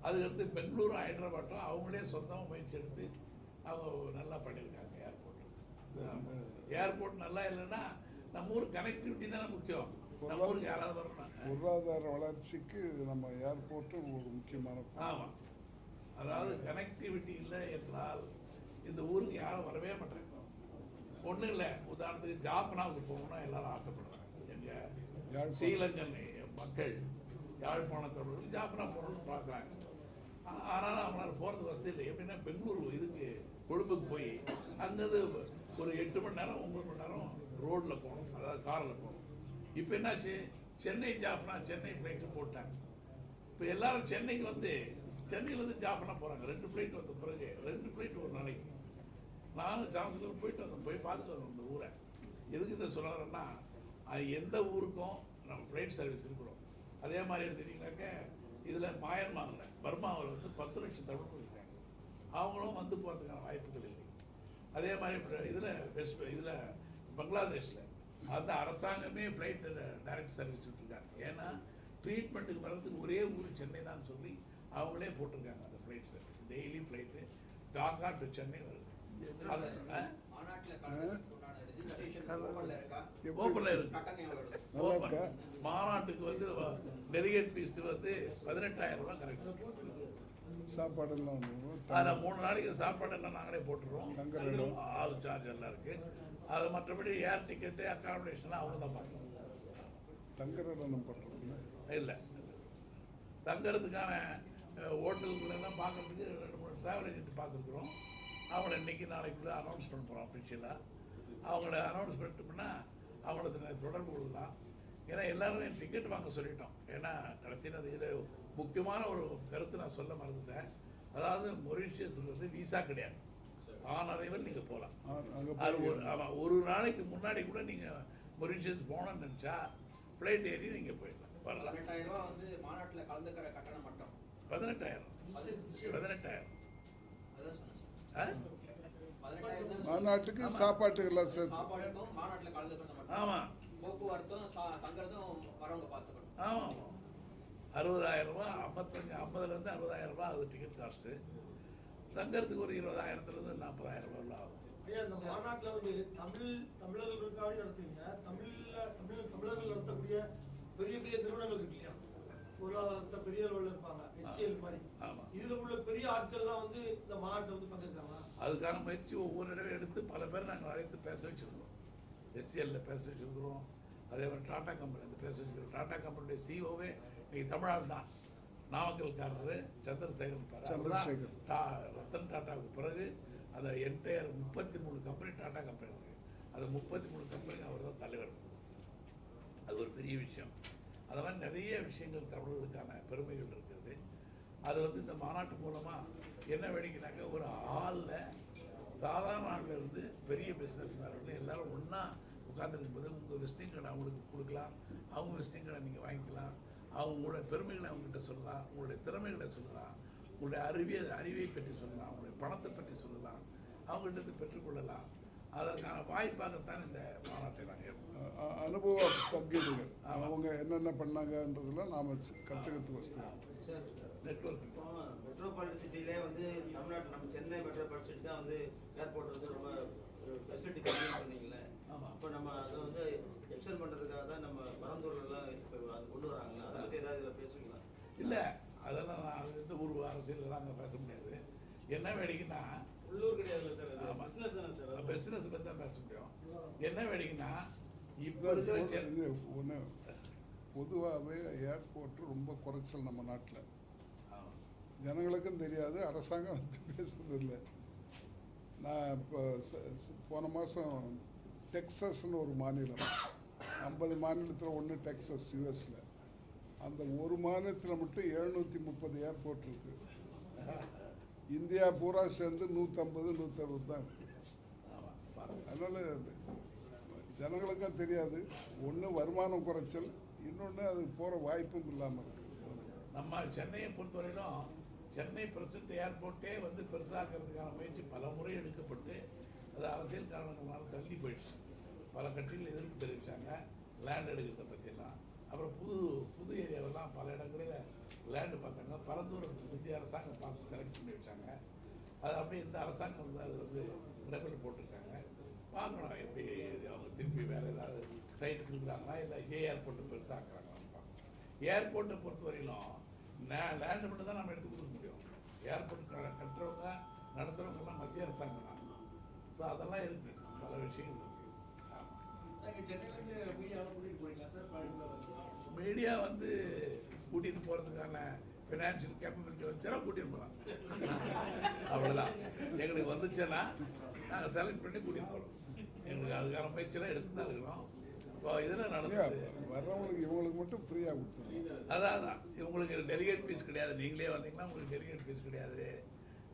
அதுக்கடுத்து பெங்களூர், ஹைதராபாட்டும் அவங்களே சொந்தமாக முயற்சி எடுத்து அவங்க நல்லா பண்ணியிருக்காங்க. ஏர்போர்ட் நல்லா இல்லைன்னா நம்ம ஊர் கனெக்டிவிட்டி தானே முக்கியம். நம்ம ஊருக்கு யாராவது வரணும். பொருளாதார வளர்ச்சிக்கு நம்ம ஏர்போர்ட்டு ஒரு முக்கியமான. ஆமாம், அதாவது கனெக்டிவிட்டி இல்லை என்றால் இந்த ஊருக்கு யாரும் வரவே மாட்டாங்க. ஒன்றும் இல்லை, உதாரணத்துக்கு ஜாஃப்னாவுக்கு போகணும்னா எல்லாரும் ஆசைப்படுறாங்க. எங்கள் ஸ்ரீலங்கன் மக்கள் யாழ்ப்பாணத்தோடு ஜாஃப்னா போகணும்னு பார்க்குறாங்க. ஆனாலும் அவங்களால போகிறது வசதி இல்லை. எப்படின்னா பெங்களூர் இதுக்கு கொழும்புக்கு போய் அங்கேருந்து ஒரு 8 மணி நேரம் 9 மணி நேரம் ரோட்டில் போகணும், அதாவது காரில் போகணும். இப்போ என்னாச்சு, சென்னை ஜாஃப்னா சென்னை ஃப்ளைட்டு போட்டாங்க. இப்போ எல்லாரும் சென்னைக்கு வந்து சென்னையிலேருந்து ஜாஃப்னா போகிறாங்க. 2 ஃப்ளைட் வந்த பிறகு 2 ஃப்ளைட் ஒரு நாளைக்கு. நானும் சான்சலர் போயிட்டு வந்தோம், போய் பார்த்துட்டு வந்தோம் இந்த ஊரை. எதுக்கு இதை சொல்கிறேன்னா, அது எந்த ஊருக்கும் நம்ம ஃப்ளைட் சர்வீஸ் இருக்கிறோம். அதே மாதிரி எடுத்துக்கிட்டீங்கன்னாக்க இதில் மயன்மாரில் பர்மாவில் வந்து 10 லட்சம் தமிழ் இருக்காங்க. அவங்களும் வந்து போகிறதுக்கான வாய்ப்புகள் இல்லை. அதே மாதிரி இதில் பங்களாதேஷில் அந்த அரசாங்கமே ஃப்ளைட் டைரக்ட் சர்வீஸ் விட்டுருக்காங்க. ஏன்னா ட்ரீட்மெண்ட்டுக்கு வர்றதுக்கு ஒரே ஊர் சென்னை தான் சொல்லி அவங்களே போட்டிருக்காங்க அந்த flight service. Daily flight Dhaka to Chennai வருது. ஓப்பனில் இருக்கு. மாநாட்டுக்கு வந்து டெலிகேட் ஃபீஸ் வந்து 18,000 ரூபாய் கரெக்ட். சாப்பாடெல்லாம் அதில் 3 நாளைக்கு சாப்பாடெல்லாம் நாங்களே போட்டுருவோம். ஆள் சார்ஜ் எல்லாம் இருக்குது. அது மற்றபடி ஏர் டிக்கெட்டு அக்காமடேஷன்லாம் அவங்க தான் பார்க்கணும். தங்குறதெல்லாம் பண்ணுறோம் இல்லை, தங்குறதுக்கான ஹோட்டல்களெல்லாம் பார்க்குறதுக்கு 2-3 ட்ராவல் ஏஜென்ட் பார்த்துருக்குறோம். அவங்கள இன்றைக்கி நாளைக்குள்ளே அனௌன்ஸ் பண்ண போகிறோம் அஃபிஷியலாக. அவங்கள அனௌன்ஸ் பண்ணிட்டோம்னா அவங்கள தொடர்பு கொள்ளலாம். ஏன்னா எல்லோரும் டிக்கெட் வாங்க சொல்லிட்டோம். ஏன்னா கடைசியில் அது இதில் முக்கியமான ஒரு கருத்து நான் சொல்ல மறந்துட்டேன். அதாவது மொரிஷியஸுக்கு வந்து விசா கிடையாது. ஆன் அரைவல் நீங்கள் போகலாம். அது ஒரு நாளைக்கு முன்னாடி கூட நீங்கள் மொரிஷியஸ் போகணும்னு நினச்சா ஃப்ளைட் ஏறி நீங்கள் போயிடலாம். 18,000 ரூபா வந்து மாநாட்டில் கலந்துக்கிற கட்டணம் மட்டும். 18,000. மாநாட்டுக்கு சாப்பாட்டுக்கு எல்லாம் சாப்பாடுக்கும் மாநாட்டில் கலந்துக்கிறது மட்டும். ஆமாம், போக்குவரத்தும் தங்குறதும் வரவங்க பார்த்துக்கணும். ஆமாம், 60,000 ரூபா, 50,000 60,000 ரூபா ஆகுது டிக்கெட் காஸ்ட்டு. தங்கறதுக்கு ஒரு 20,000 40,000 ரூபா ஆகும். இந்த மாநாட்டில் வந்து தமிழர்களுக்காக நடத்துவீங்க. தமிழர்கள் நடத்தக்கூடிய பெரிய பெரிய நிறுவனங்கள் இருக்கு இல்லையா, பொருளாதாரத்தை பெரிய அளவில் இருப்பாங்க, HCL மாதிரி. இதுல உள்ள பெரிய ஆட்கள்லாம் வந்து இந்த மாநாட்டில் வந்து பங்கேற்கிறாங்களா? அதுக்கான முயற்சி ஒவ்வொரு தடவை எடுத்து பல பேர் நாங்கள் அழைத்து பேச வச்சிருக்கிறோம். HCL பேச வச்சிருக்கிறோம். அதே மாதிரி டாடா கம்பெனி பேச வச்சிருக்கிறோம். டாடா கம்பெனியுடைய சிஓவே இன்னைக்கு தமிழ்நாடு தான். நாமக்கல்காரர் சந்திரசேகர். ரத்தன் டாட்டாவுக்கு பிறகு அந்த என்டையர் 33 கம்பெனி டாடா கம்பெனி இருக்கு, அது 33 கம்பெனி அவர் தான் தலைவர். அது ஒரு பெரிய விஷயம். அது மாதிரி நிறைய விஷயங்கள் தமிழர்களுக்கான பெருமைகள் இருக்குது. அது வந்து இந்த மாநாட்டு மூலமாக என்ன வேடிக்கைனாக்க ஒரு ஹாலில் சாதாரண ஆளில் இருந்து பெரிய பிஸ்னஸ் மேன் எல்லாரும் ஒன்றா உட்காந்துருக்கும் போது உங்கள் விசிட்டிங் கார்டு அவங்களுக்கு கொடுக்கலாம், அவங்க விசிட்டிங் கார்டை நீங்கள் வாங்கிக்கலாம், அவங்களோட பெருமைகளை அவங்ககிட்ட சொல்லலாம், உங்களுடைய திறமைகளை சொல்லலாம், உங்களுடைய அறிவை பற்றி சொல்லலாம், உங்களுடைய பணத்தை பற்றி சொல்லலாம், அவங்ககிட்ட பெற்றுக்கொள்ளலாம். அதற்கான வாய்ப்பாகத்தான் இந்த மாநாட்டை நாங்கள் அனுபவ பங்கீடுகள் அவங்க என்னென்ன பண்ணாங்கன்றதுலாம் நாம் கற்றுக்கிறதுக்கு வசதியாக நெட்வொர்க். மெட்ரோபாலிட்டன் சிட்டிலே வந்து தமிழ்நாட்டில் நம்ம சென்னை மெட்ரோபாலிட்டன் சிட்டி தான் வந்து ஏர்போர்ட் வந்து ரொம்ப ஃபெசிலிட்டி கம்மின்னு சொன்னீங்களே. ஆமாம். இப்போ நம்ம அதை வந்து எக்ஸ்டெண்ட் பண்ணுறதுக்காக தான் நம்ம பரந்தூர்லாம் இப்போ அது கொண்டு வராங்களா, அதை பற்றி ஏதாவது இதில் பேசுவீங்களா? இல்லை, அதெல்லாம் நான் எந்த ஊர் அரசியலெல்லாம் அங்கே பேச முடியாது. என்ன வேடிக்கைன்னா உள்ளூர் கிடையாது சார், பிசினஸ் தானே சார், பிஸ்னஸ் பற்றி தான் பேச முடியும். என்ன வேடிக்கைன்னா இப்போ இருக்கிற ஒன்று பொதுவாகவே ஏர்போர்ட் ரொம்ப குறைச்சல் நம்ம நாட்டில். ஜனங்களுக்கும் தெரியாது, அரசாங்கம் வந்து பேசுறதில்லை. நான் இப்போ போன மாதம் டெக்ஸஸ்ன்னு ஒரு மாநிலம், 50 மாநிலத்தில் ஒன்று டெக்ஸஸ் யூஎஸில், அந்த ஒரு மாநிலத்தில் மட்டும் 730 ஏர்போர்ட் இருக்குது. இந்தியா பூரா சேர்ந்து 150 160 தான் இருக்குது. அதனால் ஜனங்களுக்கும் தெரியாது. ஒன்று வருமானம் குறைச்சல், இன்னொன்று அது போகிற வாய்ப்பும் இல்லாமல் இருக்குது. நம்ம சென்னையை பொறுத்தவரையிலும் சென்னை பிரசிடென்ட் ஏர்போர்ட்டே வந்து பெருசாக்கிறதுக்கான முயற்சி பல முறை எடுக்கப்பட்டு அது அரசியல் காரணங்களால் தள்ளி போயிடுச்சு. பல கட்சிகள் எதிர்ப்பு தெரிவித்தாங்க லேண்ட் எடுக்கிறத பற்றியெல்லாம். அப்புறம் புது ஏரியாவெல்லாம் பல இடங்களில் லேண்டு பார்த்தாங்க. பரந்தூர் மத்திய அரசாங்கம் பார்த்து செலக்ட் பண்ணி வச்சாங்க. அது அப்படியே இந்த அரசாங்கம் வந்து அது வந்து இடங்கள் போட்டிருக்காங்க. பார்க்கணும் எப்படி அவங்க திருப்பி வேறு ஏதாவது சைட்டு கொடுக்குறாங்களா, இல்லை ஏர்போர்ட்டு பெருசாக்குறாங்களான்னு பார்க்கணும். ஏர்போர்ட்டை பொறுத்தவரையிலும் லேண்டு மட்டும் தான் நம்ம எடுத்து கொடுக்க முடியும். ஏர்போர்ட் கட்டுறவங்க நடத்துகிறவங்கெல்லாம் மத்திய அரசாங்கம் தான். ஸோ அதெல்லாம் இருக்குது, பல விஷயங்கள் இருக்குது. மீடியா வந்து கூட்டிகிட்டு போகிறதுக்கான ஃபினான்ஷியல் கேப்பபிலிட்டி வந்துச்சுன்னா கூட்டிகிட்டு போகலாம். அவ்வளோதான். எங்களுக்கு வந்துச்சுன்னா நாங்கள் செலக்ட் பண்ணி கூட்டிகிட்டு போகிறோம். எங்களுக்கு அதுக்கான முயற்சியெல்லாம் எடுத்து தான் இருக்கிறோம். இப்போ இதில் நடந்தது வர்றவங்களுக்கு இவங்களுக்கு மட்டும் ஃப்ரீயாக கொடுத்துருவோம். அதான் இவங்களுக்கு டெலிகேட் ஃபீஸ் கிடையாது. நீங்களே வந்தீங்கன்னா உங்களுக்கு டெலிகேட் ஃபீஸ் கிடையாது.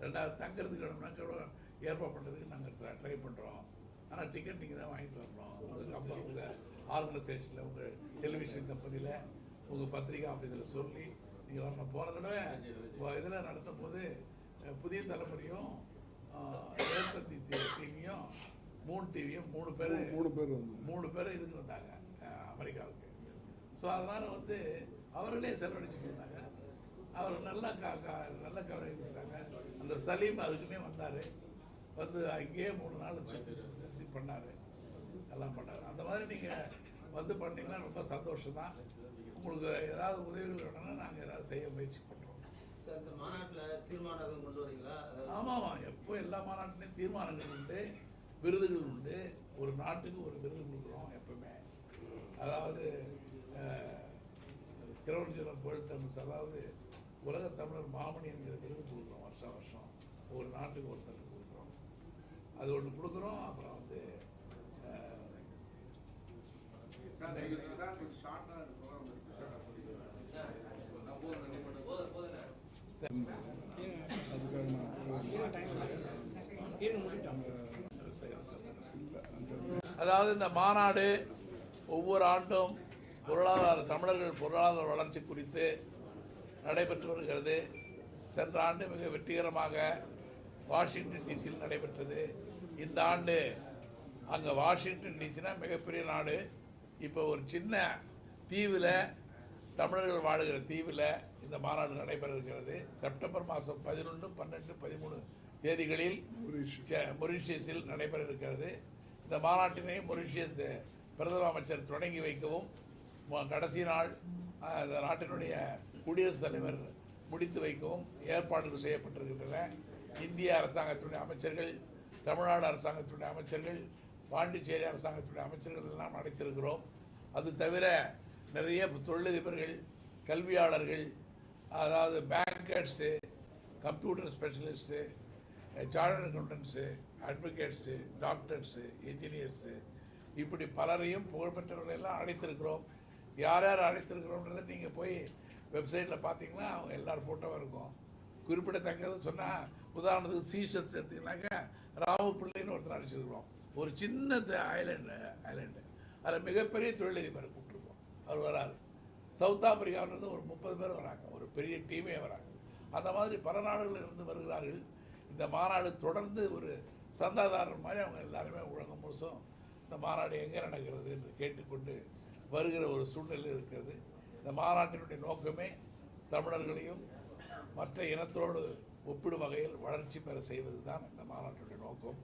ரெண்டாவது தங்கிறதுக்கு வேணும்னா கூட ஏற்பாடு பண்ணுறதுக்கு நாங்கள் ட்ரை பண்ணுறோம். ஆனால் டிக்கெட் நீங்கள் தான் வாங்கிட்டு வரணும். உங்களுக்கு உங்கள் ஆர்கனைசேஷனில், உங்கள் டெலிவிஷன் கம்பெனியில், உங்கள் பத்திரிகை ஆஃபீஸில் சொல்லி நீங்கள் வரணும். போன தடவை இதில் நடத்தும் போது புதிய தலைமுறையும் எழுத்தந்தி டிவியும் மூன் டிவியும் 3 பேர் இதுக்கு வந்தாங்க அமெரிக்காவுக்கு. ஸோ அதனால் வந்து அவர்களே செலவழிச்சுட்டு இருந்தாங்க. அவர் நல்லா நல்ல கவரேஜ் கொடுத்தாங்க. அந்த சலீம் அதுக்குன்னே வந்தார், வந்து அங்கேயே 3 நாள் சுற்றி பண்ணார், எல்லாம் பண்ணார். அந்த மாதிரி நீங்கள் வந்து பண்ணீங்கன்னா ரொம்ப சந்தோஷம் தான். உங்களுக்கு ஏதாவது உதவிகள் வேணும்னா நாங்கள் ஏதாவது செய்ய முயற்சி பண்ணுறோம். சார், இந்த மாநாட்டில் தீர்மானம் கொண்டு வரீங்களா? ஆமாம், எப்போ எல்லா மாநாட்டிலையும் தீர்மானங்கள் உண்டு, விருதுகள் உண்டு. ஒரு நாட்டுக்கு ஒரு விருது கொடுக்குறோம் எப்பவுமே. அதாவது கிரௌண்ட் வேர்ல்ட் தமிழ்ஸ், அதாவது உலக தமிழர் மாமணி என்கிற விருது கொடுக்குறோம் வருஷம். ஒரு நாட்டுக்கு ஒருத்தருக்கு கொடுக்குறோம். அது ஒன்று கொடுக்குறோம். அப்புறம் வந்து அதாவது இந்த மாநாடு ஒவ்வொரு ஆண்டும் தமிழர்கள் பொருளாதார வளர்ச்சி குறித்து நடைபெற்று வருகிறது. சென்ற ஆண்டு மிக வெற்றிகரமாக வாஷிங்டன் டிசியில் நடைபெற்றது. இந்த ஆண்டு அங்கே வாஷிங்டன் டிசினா மிகப்பெரிய நாடு. இப்போ ஒரு சின்ன தீவில், தமிழர்கள் வாழுகிற தீவில் இந்த மாநாடு நடைபெற இருக்கிறது. செப்டம்பர் மாதம் 11, 12, 13 தேதிகளில் மொரீஷியஸில் நடைபெற இருக்கிறது. இந்த மாநாட்டினை மொரீஷியஸ் பிரதம அமைச்சர் தொடங்கி வைக்கவும், கடைசி நாள் இந்த நாட்டினுடைய குடியரசுத் தலைவர் முடித்து வைக்கவும் ஏற்பாடுகள் செய்யப்பட்டிருக்கின்றன. இந்திய அரசாங்கத்தினுடைய அமைச்சர்கள், தமிழ்நாடு அரசாங்கத்தினுடைய அமைச்சர்கள், பாண்டிச்சேரி அரசாங்கத்தினுடைய அமைச்சர்கள் எல்லாம் அழைத்திருக்கிறோம். அது தவிர நிறைய தொழிலதிபர்கள், கல்வியாளர்கள், அதாவது bankers, computer specialist, chartered accountants, advocates, doctors, engineers, இப்படி பலரையும் புகழ்பெற்றவர்கள் எல்லாம் அழைத்திருக்கிறோம். யார் யார் அழைத்திருக்கிறோன்றதை நீங்கள் போய் வெப்சைட்டில் பார்த்தீங்கன்னா அவங்க எல்லாரும் ஃபோட்டோவும் இருக்கும். குறிப்பிடத்தக்கது சொன்னால் உதாரணத்துக்கு சீஷல்ஸ் எடுத்திங்கனாக்கா ராமபிள்ளைன்னு ஒருத்தர் அழைச்சிருக்கிறோம். ஒரு சின்ன ஐலாண்டு அதில் மிகப்பெரிய தொழிலதிபரை கூப்பிட்டுருக்கோம். அவர் வராரு. சவுத் ஆப்பிரிக்காவிலேருந்து ஒரு 30 பேர் வராங்க. ஒரு பெரிய டீமே வராங்க. அந்த மாதிரி பல நாடுகளில் இருந்து வருகிறார்கள். இந்த மாநாடு தொடர்ந்து ஒரு சந்தாதாரர் மாதிரி அவங்க எல்லாருமே உலகம் முழுசும் இந்த மாநாடு எங்கே நடக்கிறது என்று கேட்டுக்கொண்டு வருகிற ஒரு சூழ்நிலை இருக்கிறது. இந்த மாநாட்டினுடைய நோக்கமே தமிழர்களையும் மற்ற இனத்தோடு ஒப்பிடும் வகையில் வளர்ச்சி பெற செய்வது தான் இந்த மாநாட்டினுடைய நோக்கம்.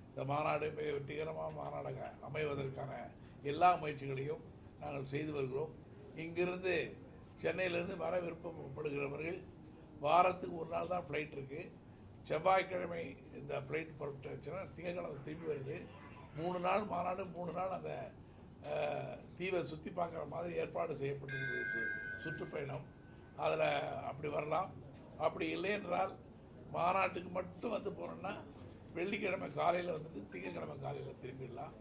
இந்த மாநாடு மிக வெற்றிகரமான மாநாடாக அமைவதற்கான எல்லா முயற்சிகளையும் நாங்கள் செய்து வருகிறோம். இங்கிருந்து சென்னையிலிருந்து வர விருப்பப்படுகிறவர்கள் வாரத்துக்கு ஒரு நாள் தான் ஃப்ளைட் இருக்குது. செவ்வாய்க்கிழமை இந்த ஃப்ளைட் புறப்பட்டுச்சுன்னா திங்கட்கிழமை திரும்பி வருது. 3 நாள் மாநாடு, 3 நாள் அந்த தீவை சுற்றி பார்க்குற மாதிரி ஏற்பாடு செய்யப்பட்டிருக்கிறது சுற்றுப்பயணம். அதில் அப்படி வரலாம். அப்படி இல்லை என்றால் மாநாட்டுக்கு மட்டும் வந்து போனோம்னா வெள்ளிக்கிழமை காலையில் வந்துட்டு திங்கட்கிழமை காலையில் திரும்பிடலாம்.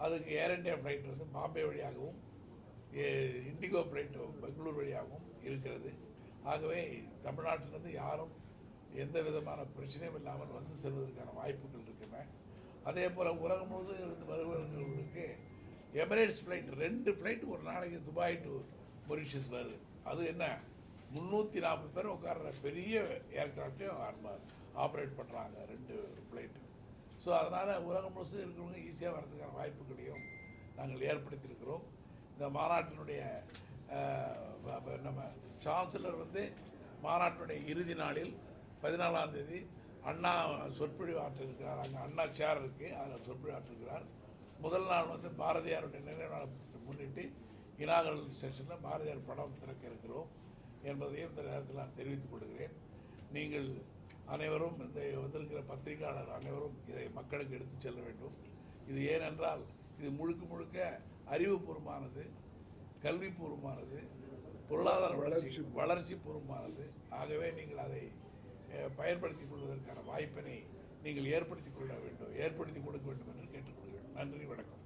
அதுக்கு ஏர் இண்டியா ஃப்ளைட் வந்து பாம்பே வழியாகவும் இண்டிகோ ஃப்ளைட்டு பெங்களூர் வழியாகவும் இருக்கிறது. ஆகவே தமிழ்நாட்டிலிருந்து யாரும் எந்த விதமான பிரச்சனையும் இல்லாமல் வந்து செல்வதற்கான வாய்ப்புகள் இருக்கின்றன. அதே போல் உலகம் முழுவதும் இருந்து வருபவர்களுக்கு எமிரேட்ஸ் ஃப்ளைட் 2 ஃப்ளைட்டு ஒரு நாளைக்கு துபாய் டு மொரிஷியஸ் வருது. அது என்ன 340 பேர் உட்கார்ற பெரிய ஏர்கிராஃப்டையும் ஆப்ரேட் பண்ணுறாங்க 2 ஃப்ளைட்டு. ஸோ அதனால் உலகம் முழுசும் இருக்கிறவங்க ஈஸியாக வர்றதுக்கான வாய்ப்புகளையும் நாங்கள் ஏற்படுத்தியிருக்கிறோம். இந்த மாநாட்டினுடைய நம்ம சான்சலர் வந்து மாநாட்டினுடைய இறுதி நாளில் 14ஆம் தேதி அண்ணா சொற்பொழிவு ஆற்றிருக்கிறார். அங்கே அண்ணா சேர் இருக்குது, அதில் சொற்பொழிவு ஆற்றிருக்கிறார். முதல் நாள் வந்து பாரதியாருடைய நினைவு நாளை முன்னிட்டு இனாகரல் செஷனில் பாரதியார் படம் திறக்க இருக்கிறோம் என்பதையும் இந்த நேரத்தில் நான் தெரிவித்துக் கொள்கிறேன். நீங்கள் அனைவரும் இந்த வந்திருக்கிற பத்திரிகையாளர் அனைவரும் இதை மக்களுக்கு எடுத்து செல்ல வேண்டும். இது ஏனென்றால் இது முழுக்க அறிவுபூர்வமானது, கல்விபூர்வமானது, பொருளாதார வளர்ச்சி பூர்வமானது. ஆகவே நீங்கள் அதை பயன்படுத்திக் கொள்வதற்கான வாய்ப்பினை நீங்கள் ஏற்படுத்தி கொடுக்க வேண்டும் என்று கேட்டுக்கொள்கிறேன். நன்றி, வணக்கம்.